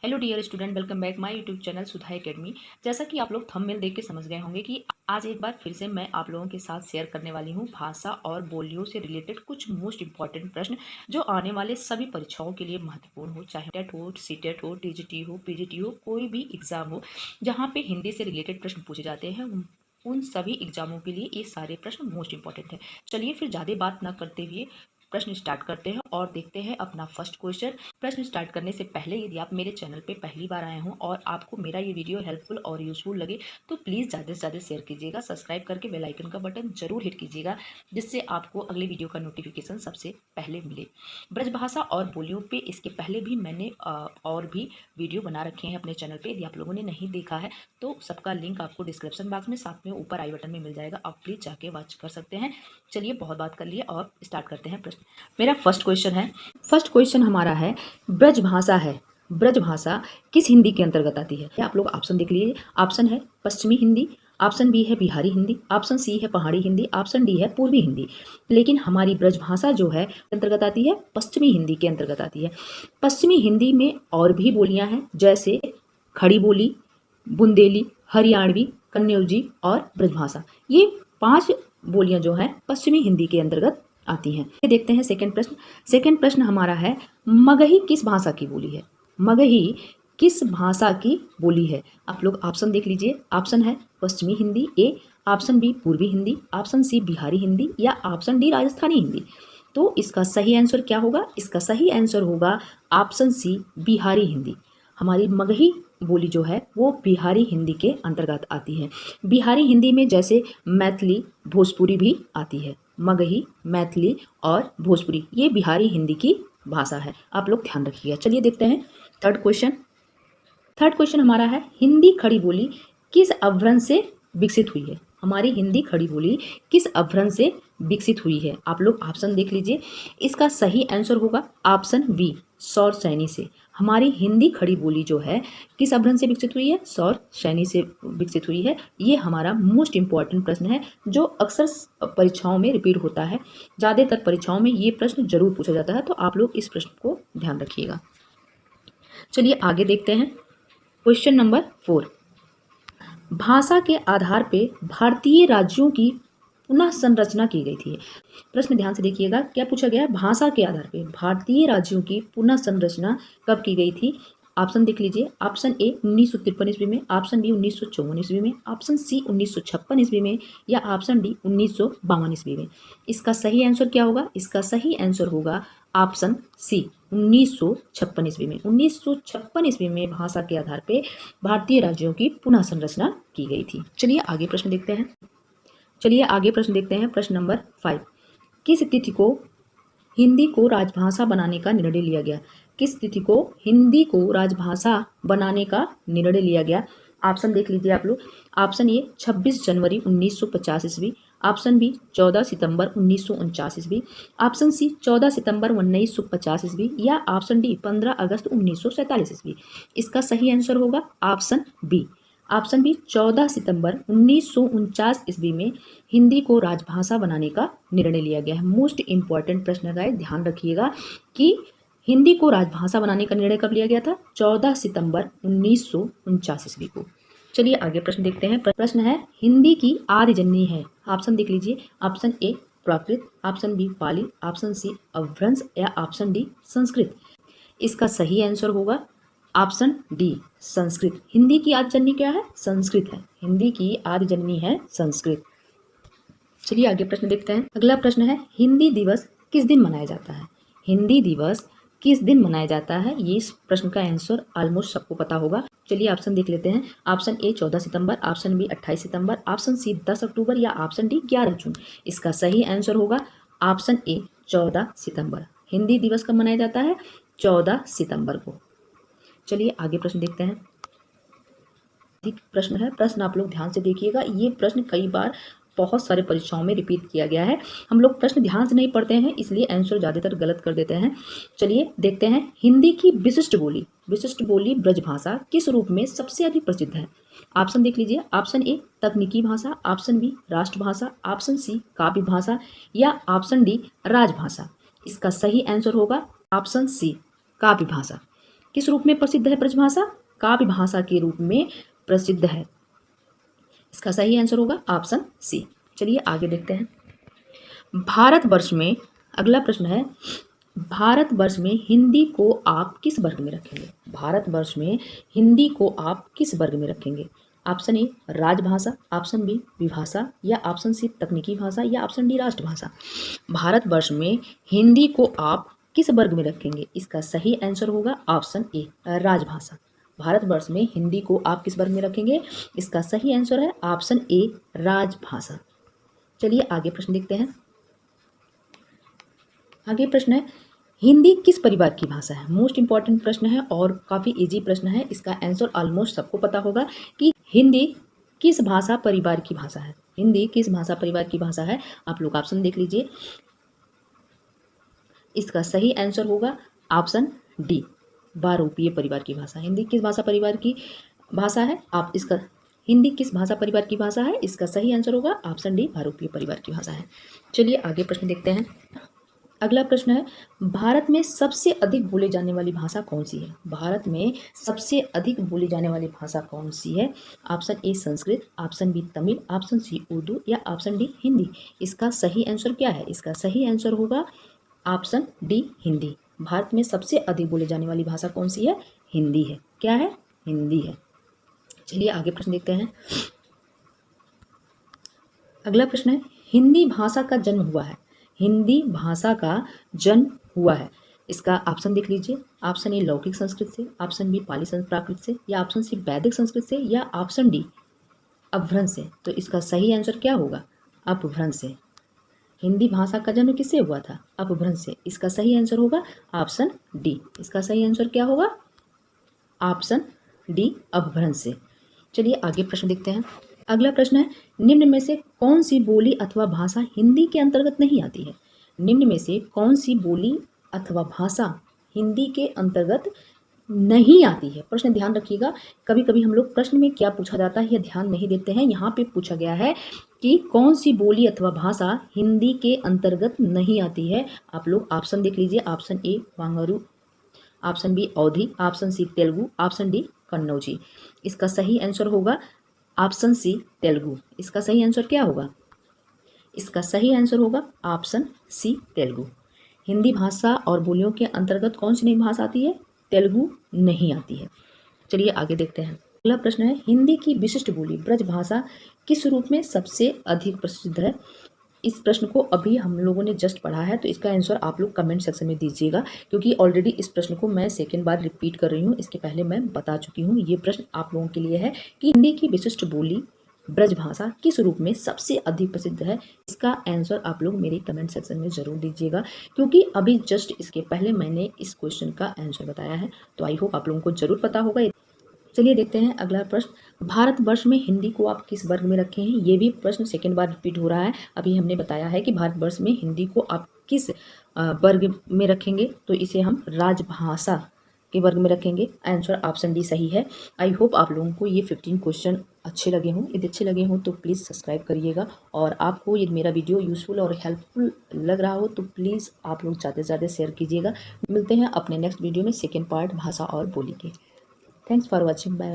Hello dear student, welcome back my YouTube channel Sudha academy. जैसा कि आप लोग थंबनेल देख के समझ गए होंगे कि आज एक बार फिर से मैं आप लोगों के साथ शेयर करने वाली हूं भाषा और बोलियों से रिलेटेड कुछ मोस्ट इंपॉर्टेंट प्रश्न जो आने वाले सभी परीक्षाओं के लिए महत्वपूर्ण हो, चाहे टेट हो, सीटेट हो, टीजीटी हो, पीजीटी हो, कोई भी एग्जाम हो जहाँ पे हिंदी से रिलेटेड प्रश्न पूछे जाते हैं। उन सभी एग्जामों के लिए ये सारे प्रश्न मोस्ट इंपॉर्टेंट है। चलिए फिर ज़्यादा बात ना करते हुए प्रश्न स्टार्ट करते हैं और देखते हैं अपना फर्स्ट क्वेश्चन। प्रश्न स्टार्ट करने से पहले यदि आप मेरे चैनल पे पहली बार आए हों और आपको मेरा ये वीडियो हेल्पफुल और यूजफुल लगे तो प्लीज़ ज़्यादा से ज़्यादा शेयर कीजिएगा, सब्सक्राइब करके बेल आइकन का बटन जरूर हिट कीजिएगा, जिससे आपको अगले वीडियो का नोटिफिकेशन सबसे पहले मिले। ब्रजभाषा और बोलियों पे इसके पहले भी मैंने और भी वीडियो बना रखे हैं अपने चैनल पर। यदि आप लोगों ने नहीं देखा है तो सबका लिंक आपको डिस्क्रिप्शन बॉक्स में, साथ में ऊपर आई बटन में मिल जाएगा, आप प्लीज़ जाके वॉच कर सकते हैं। चलिए बहुत बात कर लिए और स्टार्ट करते हैं प्रश्न। मेरा फर्स्ट क्वेश्चन हमारा है, ब्रजभाषा है, ब्रजभाषा किस हिंदी के अंतर्गत आती है? आप लोग ऑप्शन देख लीजिए। ऑप्शन है पश्चिमी हिंदी, ऑप्शन बी है बिहारी हिंदी, ऑप्शन सी है पहाड़ी हिंदी, ऑप्शन डी है पूर्वी हिंदी। लेकिन हमारी ब्रजभाषा जो है अंतर्गत आती है पश्चिमी हिंदी के अंतर्गत आती है। पश्चिमी हिंदी में और भी बोलियां हैं, जैसे खड़ी बोली, बुंदेली, हरियाणवी, कन्नौजी और ब्रजभाषा। ये 5 बोलियां जो हैं पश्चिमी हिंदी के अंतर्गत आती हैं। देखते हैं सेकंड प्रश्न हमारा है, मगही किस भाषा की बोली है? मगही किस भाषा की बोली है? आप लोग ऑप्शन देख लीजिए। ऑप्शन है पश्चिमी हिंदी ए, ऑप्शन बी पूर्वी हिंदी, ऑप्शन सी बिहारी हिंदी या ऑप्शन डी राजस्थानी हिंदी। तो इसका सही आंसर क्या होगा? इसका सही आंसर होगा ऑप्शन सी बिहारी हिंदी। हमारी मगही बोली जो है वो बिहारी हिंदी के अंतर्गत आती है। बिहारी हिंदी में जैसे मैथिली, भोजपुरी भी आती है। मगही, मैथिली और भोजपुरी ये बिहारी हिंदी की भाषा है, आप लोग ध्यान रखिएगा। चलिए देखते हैं थर्ड क्वेश्चन हमारा है, हिंदी खड़ी बोली किस अपभ्रंश से विकसित हुई है? हमारी हिंदी खड़ी बोली किस अपभ्रंश से विकसित हुई है? आप लोग ऑप्शन देख लीजिए। इसका सही आंसर होगा ऑप्शन बी, सौर सैनी से। हमारी हिंदी खड़ी बोली जो है किस अपभ्रंश से विकसित हुई है? सौर सैनी से विकसित हुई है। ये हमारा मोस्ट इंपॉर्टेंट प्रश्न है जो अक्सर परीक्षाओं में रिपीट होता है। ज़्यादातर परीक्षाओं में ये प्रश्न जरूर पूछा जाता है, तो आप लोग इस प्रश्न को ध्यान रखिएगा। चलिए आगे देखते हैं क्वेश्चन नंबर 4। भाषा के आधार पे भारतीय राज्यों की पुनः संरचना की गई थी। प्रश्न ध्यान से देखिएगा, क्या पूछा गया? भाषा के आधार पे भारतीय राज्यों की पुनः संरचना कब की गई थी? ऑप्शन देख लीजिए। ऑप्शन ए 1953 ईस्वी में, ऑप्शन बी 1954 ईस्वी में, ऑप्शन सी 1956 ईस्वी में या ऑप्शन डी 1952 ईस्वी में। इसका सही आंसर क्या होगा? इसका सही आंसर होगा ऑप्शन सी 1956 ईस्वी में। 1956 ईस्वी में भाषा के आधार पे भारतीय राज्यों की पुनः संरचना की गई थी। चलिए आगे प्रश्न देखते हैं। प्रश्न नंबर 5। किस तिथि को हिंदी को राजभाषा बनाने का निर्णय लिया गया? किस तिथि को हिंदी को राजभाषा बनाने का निर्णय लिया गया? ऑप्शन देख लीजिए आप लोग। ऑप्शन ए 26 जनवरी 1950 ईस्वी, ऑप्शन बी 14 सितंबर 1949 ईस्वी, ऑप्शन सी 14 सितंबर 1950 ईस्वी या ऑप्शन डी 15 अगस्त 1947 ईस्वी। इसका सही आंसर होगा ऑप्शन बी 14 सितंबर 1949 ईस्वी में हिंदी को राजभाषा बनाने का निर्णय लिया गया है। मोस्ट इंपॉर्टेंट प्रश्न है, ध्यान रखिएगा कि हिंदी को राजभाषा बनाने का निर्णय कब लिया गया था? 14 सितंबर 1949 ईस्वी को। चलिए आगे प्रश्न देखते हैं। प्रश्न है, हिंदी की आदि जननी है? ऑप्शन देख लीजिए। Option A Prakrit, option B Pali, option C Apabhramsha या ऑप्शन डी संस्कृत। इसका सही आंसर होगा ऑप्शन डी संस्कृत। हिंदी की आदि जननी क्या है? संस्कृत है। हिंदी की आदि जननी है संस्कृत। चलिए आगे प्रश्न देखते हैं। अगला प्रश्न है, हिंदी दिवस किस दिन मनाया जाता है? हिंदी दिवस किस दिन मनाया जाता है? ये इस प्रश्न का आंसर ऑलमोस्ट सबको पता होगा। चलिए ऑप्शन देख लेते हैं। ऑप्शन ए 14 सितंबर, ऑप्शन बी 28 सितंबर, ऑप्शन सी 10 अक्टूबर या ऑप्शन डी 11 जून। इसका सही आंसर होगा ऑप्शन ए 14 सितंबर। हिंदी दिवस कब मनाया जाता है? 14 सितंबर को। चलिए आगे प्रश्न देखते हैं। प्रश्न है, प्रश्न आप लोग ध्यान से देखिएगा। ये प्रश्न कई बार बहुत सारे परीक्षाओं में रिपीट किया गया है। हम लोग प्रश्न ध्यान से नहीं पढ़ते हैं, इसलिए आंसर ज़्यादातर गलत कर देते हैं। चलिए देखते हैं। हिंदी की विशिष्ट बोली ब्रजभाषा किस रूप में सबसे अधिक प्रसिद्ध है? ऑप्शन देख लीजिए। ऑप्शन ए तकनीकी भाषा, ऑप्शन बी राष्ट्रभाषा, ऑप्शन सी काव्य भाषा या ऑप्शन डी राजभाषा। इसका सही आंसर होगा ऑप्शन सी काव्य भाषा। किस रूप में प्रसिद्ध है ब्रजभाषा? काव्य भाषा के रूप में प्रसिद्ध है। इसका सही आंसर होगा ऑप्शन सी। चलिए आगे देखते हैं। भारतवर्ष में अगला प्रश्न है, भारतवर्ष में हिंदी को आप किस वर्ग में रखेंगे? भारतवर्ष में हिंदी को आप किस वर्ग में रखेंगे? ऑप्शन ए राजभाषा, ऑप्शन बी विभाषा, या ऑप्शन सी तकनीकी भाषा, या ऑप्शन डी राष्ट्रभाषा। भारतवर्ष में हिंदी को आप किस वर्ग में रखेंगे? इसका सही आंसर होगा ऑप्शन ए राजभाषा। भारतवर्ष में हिंदी को आप किस वर्ग में रखेंगे? इसका सही आंसर है ऑप्शन ए राजभाषा। चलिए आगे प्रश्न देखते हैं। आगे प्रश्न है, हिंदी किस परिवार की भाषा है? मोस्ट इंपॉर्टेंट प्रश्न है और काफ़ी इजी प्रश्न है। इसका आंसर ऑलमोस्ट सबको पता होगा कि हिंदी किस भाषा परिवार की भाषा है। हिंदी किस भाषा परिवार की भाषा है? आप लोग ऑप्शन देख लीजिए। इसका सही आंसर होगा ऑप्शन डी बहुरूपीय परिवार की भाषा। हिंदी किस भाषा परिवार की भाषा है? आप इसका हिंदी किस भाषा परिवार की भाषा है? इसका सही आंसर होगा ऑप्शन डी बहुरूपीय परिवार की भाषा है। चलिए आगे प्रश्न देखते हैं। अगला प्रश्न है, भारत में सबसे अधिक बोले जाने वाली भाषा कौन सी है? भारत में सबसे अधिक बोली जाने वाली भाषा कौन सी है? Option A Sanskrit, option B Tamil, option C Urdu, या ऑप्शन डी हिंदी। इसका सही आंसर क्या है? इसका सही आंसर होगा ऑप्शन डी हिंदी। भारत में सबसे अधिक बोले जाने वाली भाषा कौन सी है? हिंदी है। क्या है? हिंदी है। चलिए आगे प्रश्न देखते हैं। अगला प्रश्न है, हिंदी भाषा का जन्म हुआ है। हिंदी भाषा का जन्म हुआ है। इसका ऑप्शन देख लीजिए। ऑप्शन ए लौकिक संस्कृत से, ऑप्शन बी पाली प्राकृत से, या ऑप्शन सी वैदिक संस्कृत से, या ऑप्शन डी अपभ्रंश से। तो इसका सही आंसर क्या होगा? अपभ्रंश से। हिंदी भाषा का जन्म किससे हुआ था? अपभ्रंश से। इसका सही आंसर होगा ऑप्शन डी। इसका सही आंसर क्या होगा? ऑप्शन डी अपभ्रंश से। चलिए आगे प्रश्न देखते हैं। अगला प्रश्न है, निम्न में से कौन सी बोली अथवा भाषा हिंदी के अंतर्गत नहीं आती है? निम्न में से कौन सी बोली अथवा भाषा हिंदी के अंतर्गत नहीं आती है? प्रश्न ध्यान रखिएगा, कभी कभी हम लोग प्रश्न में क्या पूछा जाता है यह ध्यान नहीं देते हैं। यहाँ पे पूछा गया है कि कौन सी बोली अथवा भाषा हिंदी के अंतर्गत नहीं आती है। आप लोग ऑप्शन देख लीजिए। ऑप्शन ए वांगरू, option B Awadhi, option C Telugu, option D Kannauji. इसका सही आंसर होगा ऑप्शन सी तेलुगु। इसका सही आंसर क्या होगा? इसका सही आंसर होगा ऑप्शन सी तेलुगु। हिंदी भाषा और बोलियों के अंतर्गत कौन सी नई भाषा आती है? तेलुगु नहीं आती है। चलिए आगे देखते हैं। अगला प्रश्न है, हिंदी की विशिष्ट बोली ब्रजभाषा किस रूप में सबसे अधिक प्रसिद्ध है? इस प्रश्न को अभी हम लोगों ने जस्ट पढ़ा है, तो इसका आंसर आप लोग कमेंट सेक्शन में दीजिएगा, क्योंकि ऑलरेडी इस प्रश्न को मैं सेकेंड बार रिपीट कर रही हूँ। इसके पहले मैं बता चुकी हूँ। ये प्रश्न आप लोगों के लिए है कि हिंदी की विशिष्ट बोली ब्रजभाषा किस रूप में सबसे अधिक प्रसिद्ध है। इसका आंसर आप लोग मेरे कमेंट सेक्शन में ज़रूर दीजिएगा, क्योंकि अभी जस्ट इसके पहले मैंने इस क्वेश्चन का आंसर बताया है। तो आई होप आप लोगों को जरूर पता होगा। चलिए देखते हैं अगला प्रश्न, भारतवर्ष में हिंदी को आप किस वर्ग में रखे हैं? ये भी प्रश्न सेकेंड बार रिपीट हो रहा है। अभी हमने बताया है कि भारतवर्ष में हिंदी को आप किस वर्ग में रखेंगे, तो इसे हम राजभाषा के वर्ग में रखेंगे। आंसर ऑप्शन डी सही है। आई होप आप लोगों को ये 15 क्वेश्चन अच्छे लगे हों। यदि अच्छे लगे हों तो प्लीज़ सब्सक्राइब करिएगा, और आपको यदि मेरा वीडियो यूज़फुल और हेल्पफुल लग रहा हो तो प्लीज़ आप लोग ज़्यादा से ज़्यादा शेयर कीजिएगा। मिलते हैं अपने नेक्स्ट वीडियो में सेकेंड पार्ट भाषा और बोली के। Thanks for watching. बाय।